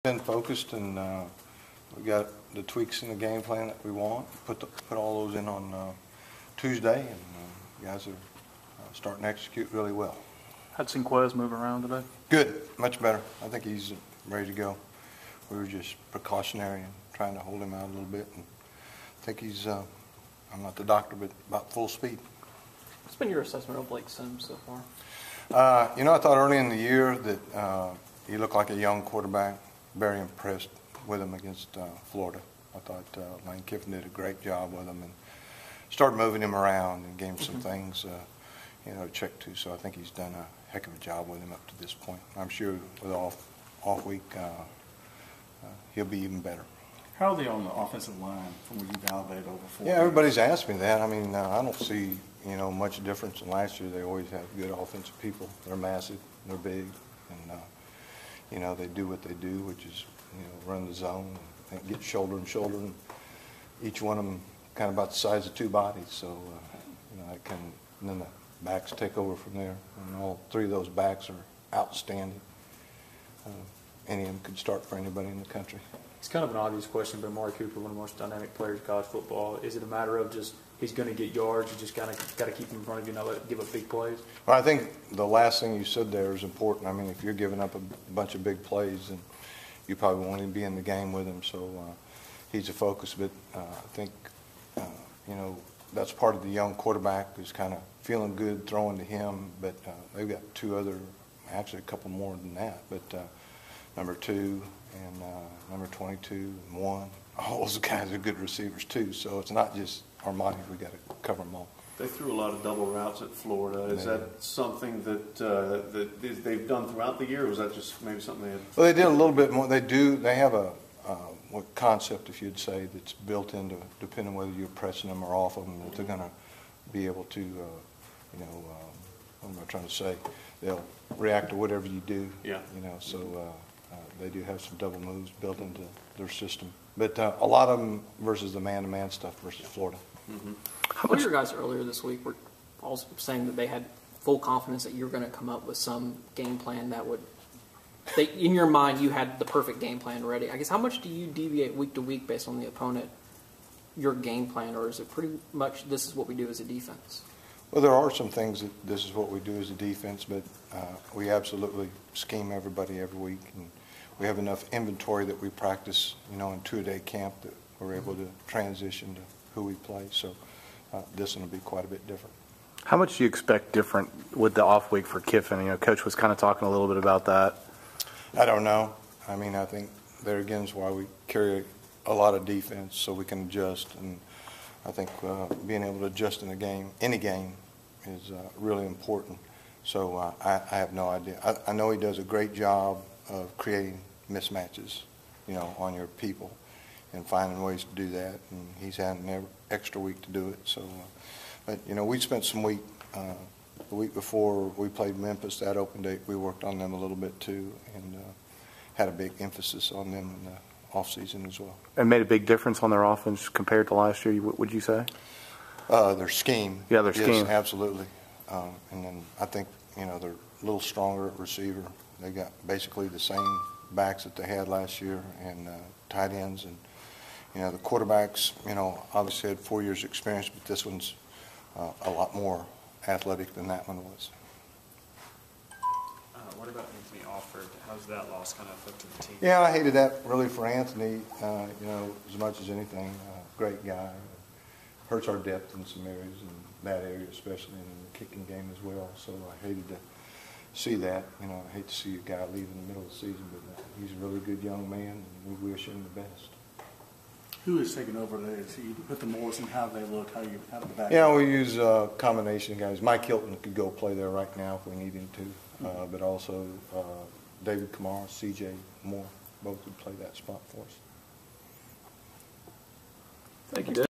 Been focused, and we got the tweaks in the game plan that we want. Put all those in on Tuesday, and guys are starting to execute really well. How'd Sinquez move around today? Good, much better. I think he's ready to go. We were just precautionary and trying to hold him out a little bit, and I think he's, I'm not the doctor, but about full speed. What's been your assessment of Blake Sims so far? I thought early in the year that he looked like a young quarterback. Very impressed with him against Florida. I thought Lane Kiffin did a great job with him and started moving him around and gave him some things, to check to. So I think he's done a heck of a job with him up to this point. I'm sure with off week, he'll be even better. How are they on the offensive line from what you've validated over 4 Yeah, everybody's asked me that. I mean, I don't see much difference in last year. They always have good offensive people. They're massive, they're big, and they do what they do, which is run the zone and get shoulder and shoulder. And each one of them kind of about the size of two bodies. So and then the backs take over from there. And all three of those backs are outstanding. Any of them could start for anybody in the country. It's kind of an obvious question, but Amari Cooper, one of the most dynamic players in college football. Is it a matter of just he's going to get yards, you just got to keep him in front of you, not let give up big plays? Well, I think the last thing you said there is important. I mean, if you're giving up a bunch of big plays, then you probably won't even be in the game with him. So he's a focus, but I think that's part of the young quarterback is kind of feeling good throwing to him. But they've got two other, actually a couple more than that, but number 2 and number 22 and 1. All those guys are good receivers too. So it's not just Armani. We got to cover them all. They threw a lot of double routes at Florida. Is that something that they've done throughout the year, or was that just maybe something they had? Well, they did a little bit more. They have a what concept, if you'd say, that's built into, depending whether you're pressing them or off of them, that they're going to be able to, what am I trying to say? They'll react to whatever you do. Yeah. So they do have some double moves built into their system. But a lot of them versus the man-to-man stuff versus Florida. Mm-hmm. How many of your guys earlier this week were also saying that they had full confidence that you're going to come up with some game plan that would, in your mind, you had the perfect game plan ready. I guess how much do you deviate week to week based on the opponent, your game plan, or is it pretty much this is what we do as a defense? Well, there are some things that this is what we do as a defense, but we absolutely scheme everybody every week, and we have enough inventory that we practice, in 2-a-day camp that we're able to transition to who we play. So this one will be quite a bit different. How much do you expect different with the off week for Kiffin? Coach was kind of talking a little bit about that. I don't know. I mean, I think there again is why we carry a lot of defense so we can adjust, and I think being able to adjust in a game, any game, is really important. So I have no idea. I know he does a great job of creating mismatches, on your people and finding ways to do that. And he's had an extra week to do it. So, but we spent some week, the week before we played Memphis, that open date, we worked on them a little bit too, and had a big emphasis on them in the off season as well. And made a big difference on their offense compared to last year, would you say? Their scheme. Yeah, their scheme. Yes, absolutely. And then I think, they're a little stronger at receiver. They got basically the same backs that they had last year, and tight ends. And, the quarterbacks, obviously had 4 years experience, but this one's a lot more athletic than that one was. What about Anthony Alford? How's that loss kind of affected the team? Yeah, I hated that really for Anthony, as much as anything. Great guy. Hurts our depth in some areas, in that area especially, and in the kicking game as well. So I hated to see that. I hate to see a guy leave in the middle of the season, but he's a really good young man, and we wish him the best. Who is taking over there? So you put the Morrison, how do they look? How do the back? Yeah, we use a combination of guys. Mike Hilton could go play there right now if we need him to, but also David Kamara, C.J. Moore, both would play that spot for us. Thank you, Dave.